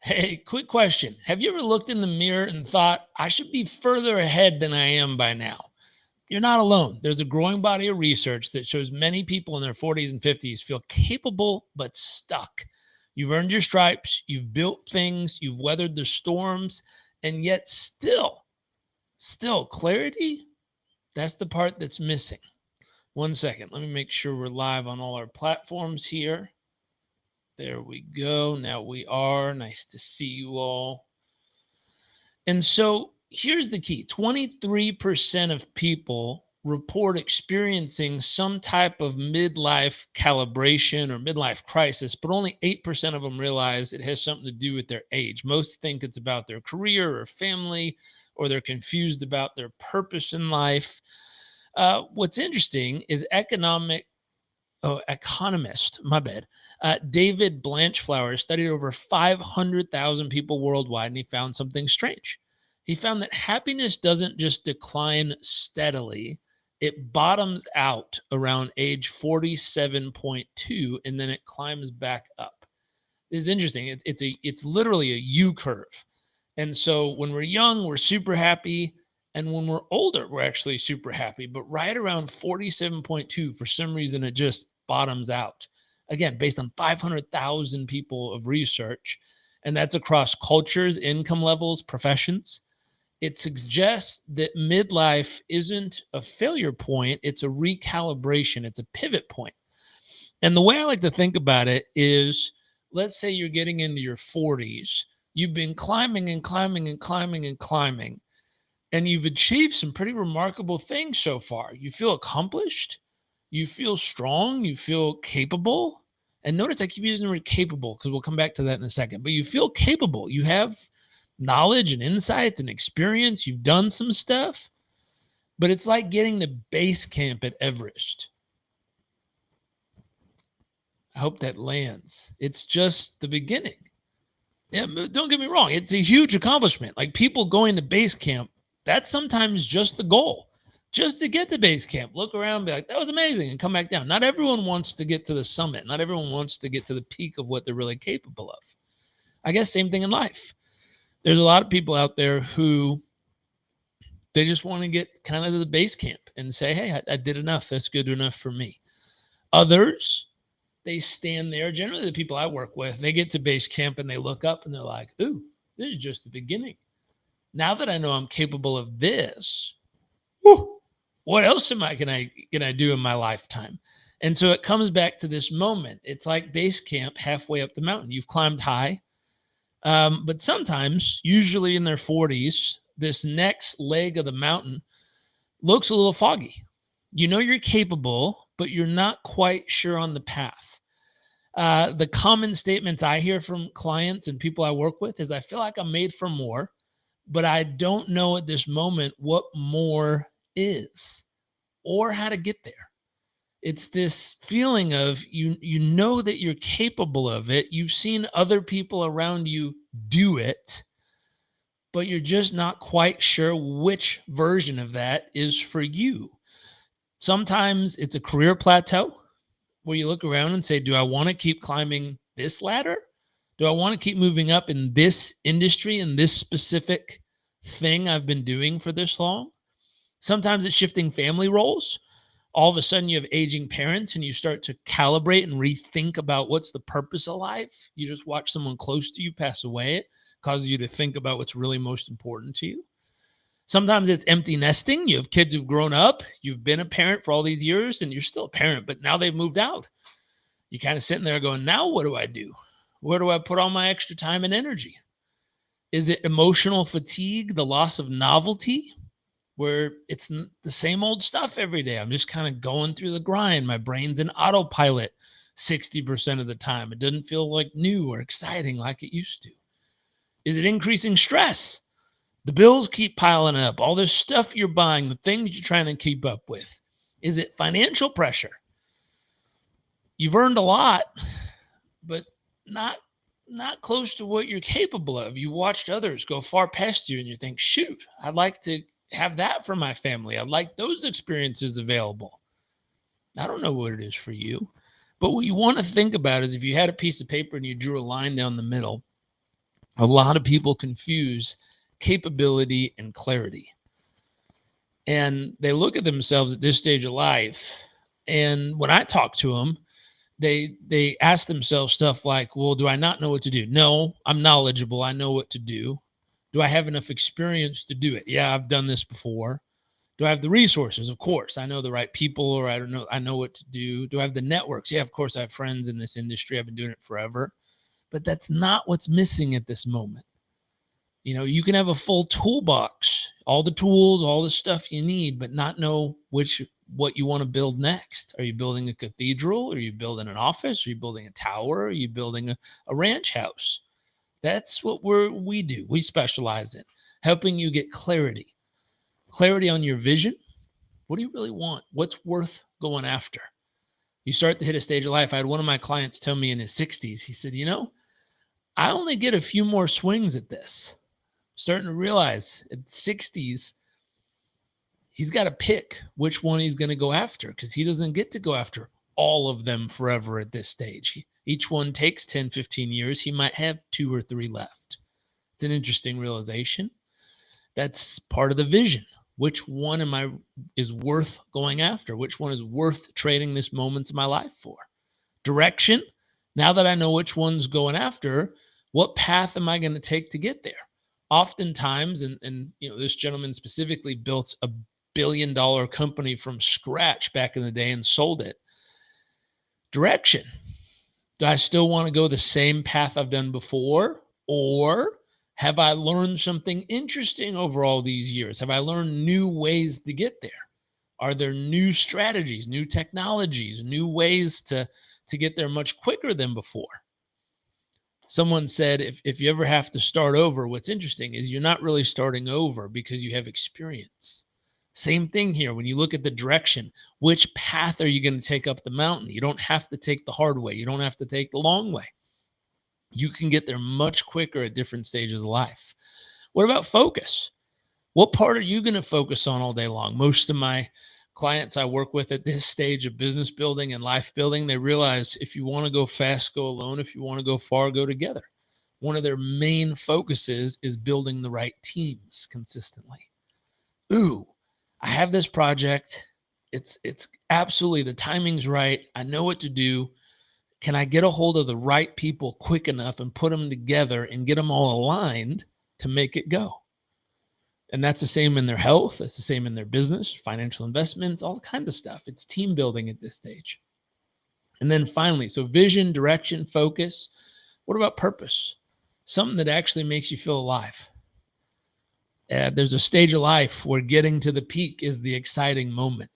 Hey, quick question. Have you ever looked in the mirror and thought, I should be further ahead than I am by now? You're not alone. There's a growing body of research that shows many people in their 40s and 50s feel capable but stuck. You've earned your stripes, you've built things, you've weathered the storms, and yet still clarity, that's the part that's missing. One second. Let me make sure we're live on all our platforms here. There we go. Now we are. Nice to see you all. And so here's the key: 23% of people report experiencing some type of midlife calibration or midlife crisis, but only 8% of them realize it has something to do with their age. Most think it's about their career or family, or they're confused about their purpose in life. What's interesting is economist, my bad, David Blanchflower studied over 500,000 people worldwide, and he found something strange. He found that happiness doesn't just decline steadily, it bottoms out around age 47.2, and then it climbs back up. This is interesting. It's literally a U curve. And so when we're young, we're super happy. And when we're older, we're actually super happy. But right around 47.2, for some reason, it just bottoms out. Again, based on 500,000 people of research, and that's across cultures, income levels, professions. It suggests that midlife isn't a failure point, it's a recalibration, it's a pivot point. And the way I like to think about it is, let's say you're getting into your 40s, you've been climbing and climbing and climbing and climbing, and you've achieved some pretty remarkable things so far. You feel accomplished, you feel strong, you feel capable. And notice I keep using the word capable because we'll come back to that in a second. But you feel capable. You have knowledge and insights and experience. You've done some stuff. But it's like getting to base camp at Everest. I hope that lands. It's just the beginning. Yeah, don't get me wrong. It's a huge accomplishment. Like, people going to base camp, that's sometimes just the goal, just to get to base camp. Look around and be like, that was amazing, and come back down. Not everyone wants to get to the summit. Not everyone wants to get to the peak of what they're really capable of. I guess same thing in life. There's a lot of people out there who they just want to get kind of to the base camp and say, hey, I did enough. That's good enough for me. Others, they stand there. Generally, the people I work with, they get to base camp and they look up and they're like, ooh, this is just the beginning. Now that I know I'm capable of this, whew, what else can I do in my lifetime? And so it comes back to this moment. It's like base camp halfway up the mountain. You've climbed high, but sometimes, usually in their 40s, this next leg of the mountain looks a little foggy. You know you're capable, but you're not quite sure on the path. The common statements I hear from clients and people I work with is, I feel like I'm made for more, but I don't know at this moment what more is or how to get there. It's this feeling of you know that you're capable of it. You've seen other people around you do it, but you're just not quite sure which version of that is for you. Sometimes it's a career plateau where you look around and say, do I want to keep climbing this ladder? Do I want to keep moving up in this industry, in this specific thing I've been doing for this long? Sometimes it's shifting family roles. All of a sudden you have aging parents and you start to calibrate and rethink about what's the purpose of life. You just watch someone close to you pass away. It causes you to think about what's really most important to you. Sometimes it's empty nesting. You have kids who've grown up. You've been a parent for all these years and you're still a parent, but now they've moved out. You're kind of sitting there going, now what do I do? Where do I put all my extra time and energy? Is it emotional fatigue, the loss of novelty, where it's the same old stuff every day? I'm just kind of going through the grind. My brain's in autopilot 60% of the time. It doesn't feel like new or exciting like it used to. Is it increasing stress? The bills keep piling up, all this stuff you're buying, the things you're trying to keep up with. Is it financial pressure? You've earned a lot, but not close to what you're capable of. You watched others go far past you and you think, shoot, I'd like to have that for my family. I'd like those experiences available. I don't know what it is for you, but what you want to think about is, if you had a piece of paper and you drew a line down the middle, A lot of people confuse capability and clarity. And they look at themselves at this stage of life. And when I talk to them, they ask themselves stuff like, well, do I not know what to do? No, I'm knowledgeable. I know what to do. Do I have enough experience to do it? Yeah, I've done this before. Do I have the resources? Of course. I know the right people, or I don't know. I know what to do. Do I have the networks? Yeah, of course. I have friends in this industry. I've been doing it forever. But that's not what's missing at this moment. You know, you can have a full toolbox, all the tools, all the stuff you need, but not know what you want to build next. Are you building a cathedral? Are you building an office? Are you building a tower? Are you building a ranch house? That's what we do. We specialize in helping you get clarity. Clarity on your vision. What do you really want? What's worth going after? You start to hit a stage of life. I had one of my clients tell me in his 60s, he said, I only get a few more swings at this. Starting to realize at 60s, he's got to pick which one he's going to go after, because he doesn't get to go after all of them forever at this stage. Each one takes 10, 15 years. He might have 2 or 3 left. It's an interesting realization. That's part of the vision. Which one is worth going after? Which one is worth trading this moments of my life for? Direction. Now that I know which one's going after, what path am I going to take to get there? Oftentimes, and this gentleman specifically built a $1 billion company from scratch back in the day and sold it. Direction. Do I still want to go the same path I've done before? Or have I learned something interesting over all these years? Have I learned new ways to get there? Are there new strategies, new technologies, new ways to get there much quicker than before? Someone said, if you ever have to start over, what's interesting is you're not really starting over because you have experience. Same thing here. When you look at the direction, which path are you going to take up the mountain? You don't have to take the hard way. You don't have to take the long way. You can get there much quicker at different stages of life. What about focus? What part are you going to focus on all day long? Most of my clients I work with at this stage of business building and life building, they realize if you want to go fast, go alone. If you want to go far, go together. One of their main focuses is building the right teams consistently. Ooh, I have this project. It's absolutely, the timing's right. I know what to do. Can I get a hold of the right people quick enough and put them together and get them all aligned to make it go? And that's the same in their health. That's the same in their business, financial investments, all kinds of stuff. It's team building at this stage. And then finally, so vision, direction, focus. What about purpose? Something that actually makes you feel alive. There's a stage of life where getting to the peak is the exciting moment.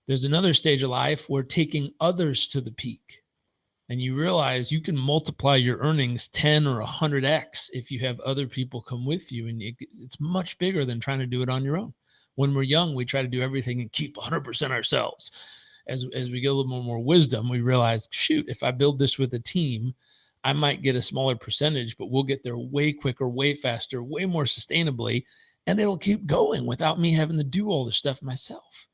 There's another stage of life where taking others to the peak. And you realize you can multiply your earnings 10 or 100x if you have other people come with you. And it's much bigger than trying to do it on your own. When we're young, we try to do everything and keep 100% ourselves. As we get a little more wisdom, we realize, shoot, if I build this with a team, I might get a smaller percentage, but we'll get there way quicker, way faster, way more sustainably. And it'll keep going without me having to do all this stuff myself.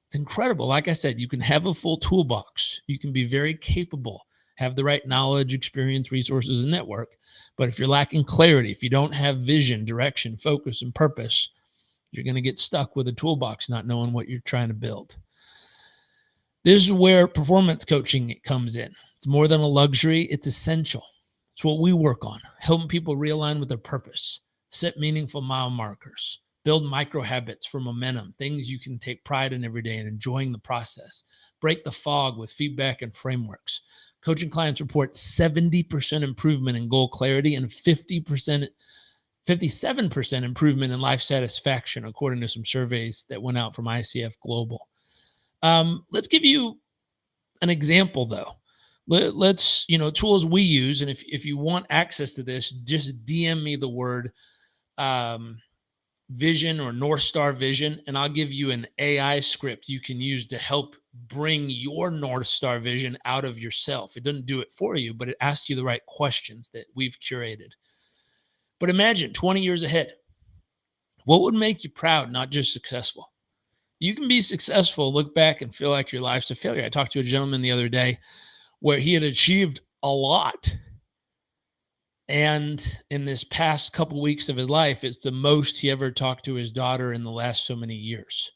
It's incredible. Like I said, you can have a full toolbox. You can be very capable, have the right knowledge, experience, resources, and network. But if you're lacking clarity, if you don't have vision, direction, focus, and purpose, you're going to get stuck with a toolbox, not knowing what you're trying to build. This is where performance coaching comes in. It's more than a luxury. It's essential. It's what we work on, helping people realign with their purpose, set meaningful mile markers, build micro habits for momentum, things you can take pride in every day and enjoying the process, break the fog with feedback and frameworks. Coaching clients report 70% improvement in goal clarity and 57% improvement in life satisfaction, according to some surveys that went out from ICF Global. Let's give you an example, though. Let's, tools we use. And if you want access to this, just DM me the word vision or North Star vision, and I'll give you an AI script you can use to help bring your North Star vision out of yourself. It doesn't do it for you, but it asks you the right questions that we've curated. But imagine 20 years ahead. What would make you proud, not just successful? You can be successful, look back and feel like your life's a failure. I talked to a gentleman the other day where he had achieved a lot, And in this past couple weeks of his life, it's the most he ever talked to his daughter in the last so many years.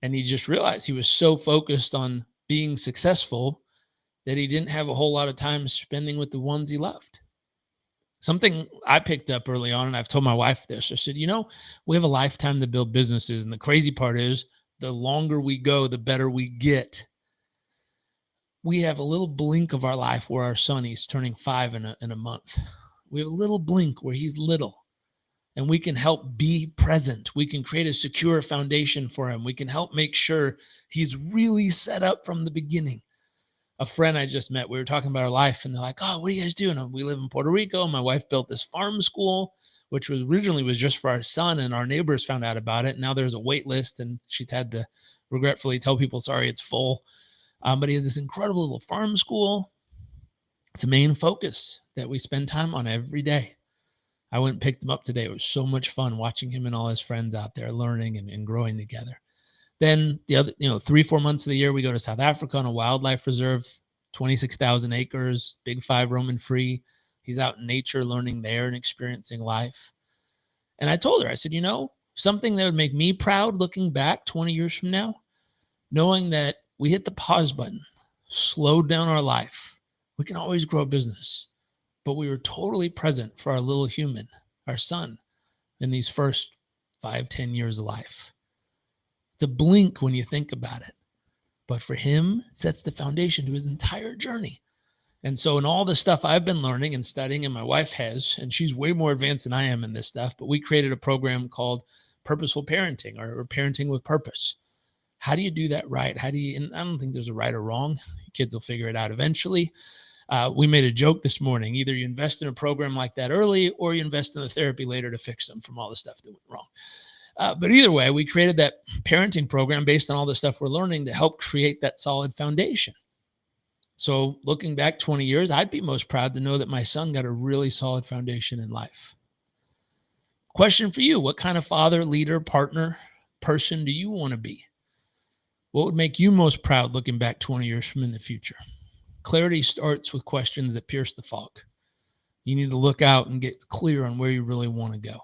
And he just realized he was so focused on being successful that he didn't have a whole lot of time spending with the ones he loved. Something I picked up early on, and I've told my wife this. I said, we have a lifetime to build businesses. And the crazy part is the longer we go, the better we get. We have a little blink of our life where our son, he's turning 5 in a month. We have a little blink where he's little, and we can help be present. We can create a secure foundation for him. We can help make sure he's really set up from the beginning. A friend I just met, we were talking about our life, and they're like, "Oh, what are you guys doing?" And we live in Puerto Rico. And my wife built this farm school, which was originally just for our son, and our neighbors found out about it. Now there's a wait list, and she's had to regretfully tell people, sorry, it's full. But he has this incredible little farm school. It's a main focus that we spend time on every day. I went and picked him up today. It was so much fun watching him and all his friends out there learning and growing together. Then the other, 3-4 months of the year, we go to South Africa on a wildlife reserve, 26,000 acres, Big 5 Roman free. He's out in nature learning there and experiencing life. And I told her, I said, something that would make me proud looking back 20 years from now, knowing that we hit the pause button, slowed down our life. We can always grow a business, but we were totally present for our little human, our son, in these first 5-10 years of life. It's a blink when you think about it, but for him, it sets the foundation to his entire journey. And so in all the stuff I've been learning and studying, and my wife has, and she's way more advanced than I am in this stuff, but we created a program called Purposeful Parenting, or Parenting with Purpose. How do you do that right? And I don't think there's a right or wrong. Kids will figure it out eventually. We made a joke this morning. Either you invest in a program like that early, or you invest in the therapy later to fix them from all the stuff that went wrong. But either way, we created that parenting program based on all the stuff we're learning to help create that solid foundation. So looking back 20 years, I'd be most proud to know that my son got a really solid foundation in life. Question for you: what kind of father, leader, partner, person do you want to be? What would make you most proud looking back 20 years from in the future? Clarity starts with questions that pierce the fog. You need to look out and get clear on where you really want to go.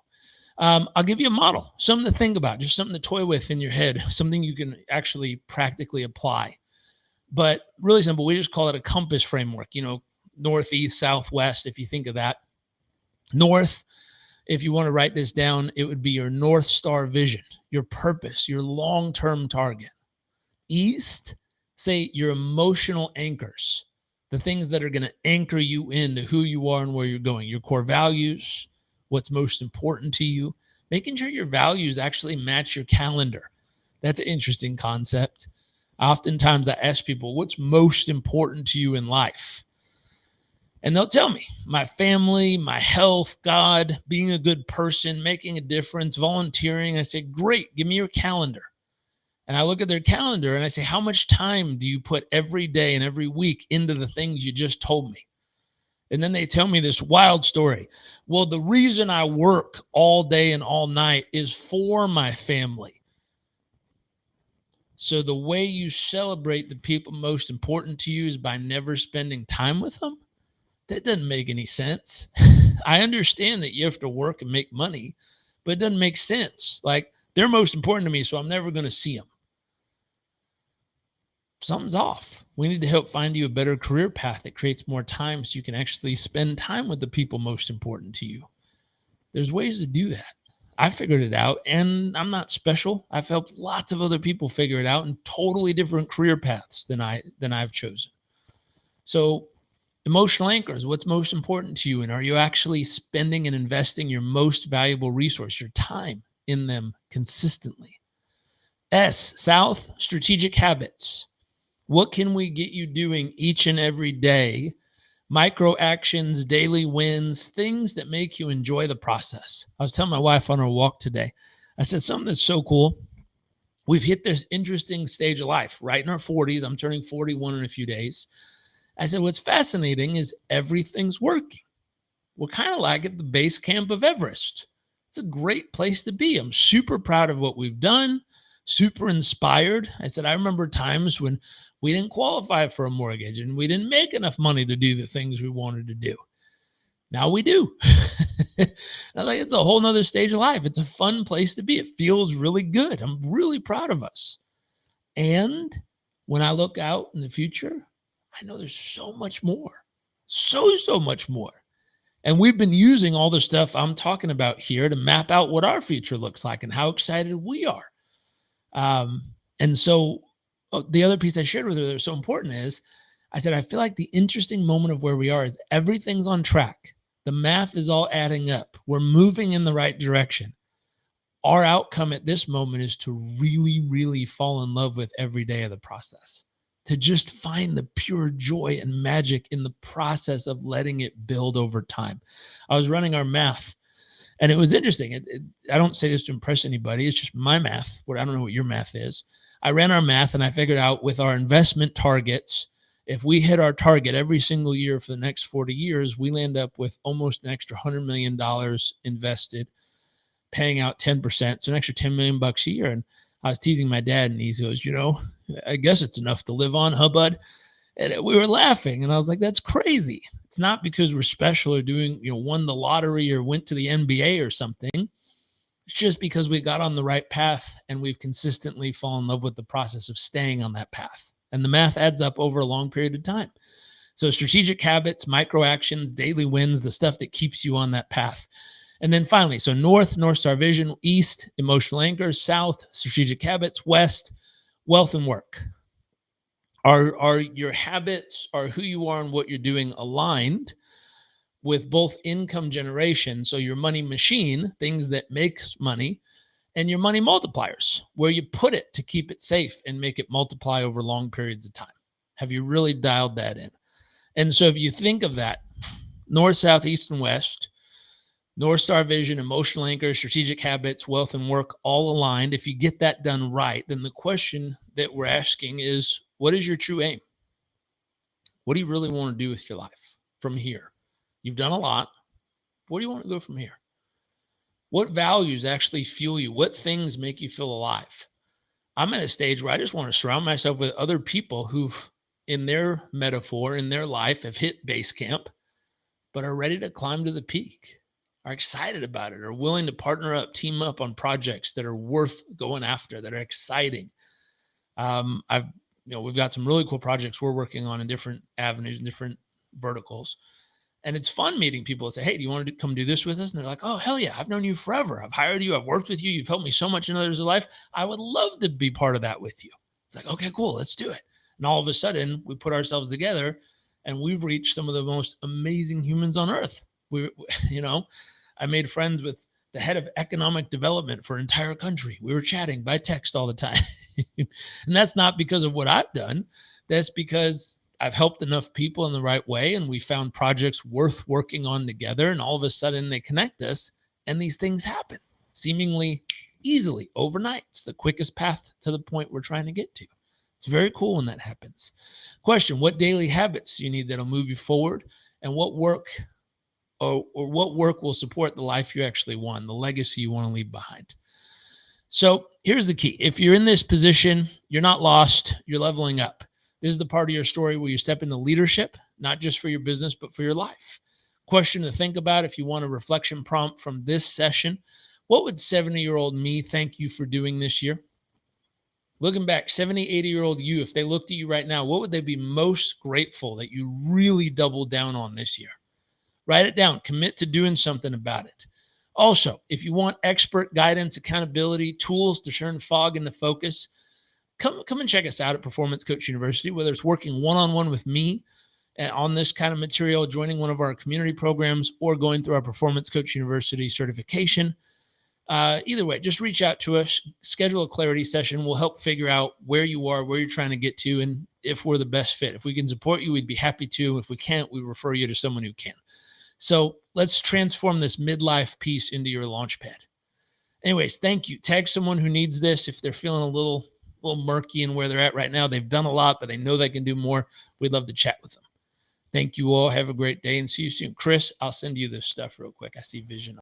I'll give you a model, something to think about, just something to toy with in your head, something you can actually practically apply. But really simple. We just call it a compass framework, north, east, south, west. If you think of that, north, if you want to write this down, it would be your North Star vision, your purpose, your long-term target. East, say your emotional anchors, the things that are going to anchor you into who you are and where you're going, your core values, what's most important to you, making sure your values actually match your calendar. That's an interesting concept. Oftentimes I ask people, what's most important to you in life? And they'll tell me, my family, my health, God, being a good person, making a difference, volunteering. I say, great, give me your calendar. And I look at their calendar and I say, how much time do you put every day and every week into the things you just told me? And then they tell me this wild story. Well, the reason I work all day and all night is for my family. So the way you celebrate the people most important to you is by never spending time with them? That doesn't make any sense. I understand that you have to work and make money, but it doesn't make sense. Like, they're most important to me, so I'm never going to see them. Something's off. We need to help find you a better career path that creates more time so you can actually spend time with the people most important to you. There's ways to do that. I figured it out, and I'm not special. I've helped lots of other people figure it out in totally different career paths than I've chosen. So emotional anchors, what's most important to you? And are you actually spending and investing your most valuable resource, your time, in them consistently? S, South, strategic habits. What can we get you doing each and every day? Micro actions, daily wins, things that make you enjoy the process. I was telling my wife on our walk today, I said, something that's so cool. We've hit this interesting stage of life, right in our 40s. I'm turning 41 in a few days. I said, what's fascinating is everything's working. We're kind of like at the base camp of Everest. It's a great place to be. I'm super proud of what we've done, super inspired. I said, I remember times when we didn't qualify for a mortgage and we didn't make enough money to do the things we wanted to do. Now we do. I like it's a whole nother stage of life. It's a fun place to be. It feels really good. I'm really proud of us. And when I look out in the future, I know there's so much more. So much more. And we've been using all the stuff I'm talking about here to map out what our future looks like and how excited we are. And so the other piece I shared with her that was so important is I said, I feel like the interesting moment of where we are is everything's on track. The math is all adding up. We're moving in the right direction. Our outcome at this moment is to really, really fall in love with every day of the process, to just find the pure joy and magic in the process of letting it build over time. I was running our math and it was interesting. I don't say this to impress anybody. It's just my math. I don't know what your math is. I ran our math and I figured out with our investment targets, if we hit our target every single year for the next 40 years, we land up with almost an extra $100 million invested, paying out 10%. So an extra $10 million a year. And I was teasing my dad and he goes, I guess it's enough to live on, huh, bud? And we were laughing and I was like, that's crazy. It's not because we're special or doing, won the lottery or went to the NBA or something. It's just because we got on the right path and we've consistently fallen in love with the process of staying on that path. And the math adds up over a long period of time. So strategic habits, micro actions, daily wins, the stuff that keeps you on that path. And then finally, so North Star vision, East, emotional anchors, South, strategic habits, West, wealth and work. Are your habits, are who you are and what you're doing aligned with both income generation, so your money machine, things that makes money, and your money multipliers, where you put it to keep it safe and make it multiply over long periods of time? Have you really dialed that in? And so if you think of that, North, South, East, and West, North Star vision, emotional anchor, strategic habits, wealth, and work all aligned. If you get that done right, then the question that we're asking is, what is your true aim? What do you really want to do with your life from here? You've done a lot. Where do you want to go from here? What values actually fuel you? What things make you feel alive? I'm at a stage where I just want to surround myself with other people who've, in their metaphor, in their life, have hit base camp, but are ready to climb to the peak, are excited about it, are willing to partner up, team up on projects that are worth going after, that are exciting. We've got some really cool projects we're working on in different avenues and different verticals. And it's fun meeting people and say, hey, do you want to come do this with us? And they're like, oh, hell yeah. I've known you forever. I've hired you. I've worked with you. You've helped me so much in others' life. I would love to be part of that with you. It's like, okay, cool. Let's do it. And all of a sudden we put ourselves together and we've reached some of the most amazing humans on earth. I made friends with the head of economic development for an entire country. We were chatting by text all the time. And that's not because of what I've done. That's because I've helped enough people in the right way and we found projects worth working on together, and all of a sudden they connect us and these things happen seemingly easily overnight. It's the quickest path to the point we're trying to get to. It's very cool when that happens. Question, what daily habits you need that'll move you forward, and what work or what work will support the life you actually want, the legacy you want to leave behind? So here's the key. If you're in this position, you're not lost, you're leveling up. This is the part of your story where you step into leadership, not just for your business, but for your life. Question to think about if you want a reflection prompt from this session. What would 70-year-old me thank you for doing this year? Looking back, 70, 80-year-old you, if they looked at you right now, what would they be most grateful that you really doubled down on this year? Write it down. Commit to doing something about it. Also, if you want expert guidance, accountability, tools to turn fog into focus, come and check us out at Performance Coach University, whether it's working one-on-one with me on this kind of material, joining one of our community programs, or going through our Performance Coach University certification. Either way, just reach out to us, schedule a clarity session. We'll help figure out where you are, where you're trying to get to, and if we're the best fit. If we can support you, we'd be happy to. If we can't, we refer you to someone who can. So let's transform this midlife piece into your launch pad. Anyways, thank you. Tag someone who needs this if they're feeling a little murky in where they're at right now. They've done a lot, but they know they can do more. We'd love to chat with them. Thank you all. Have a great day and see you soon. Chris, I'll send you this stuff real quick. I see vision.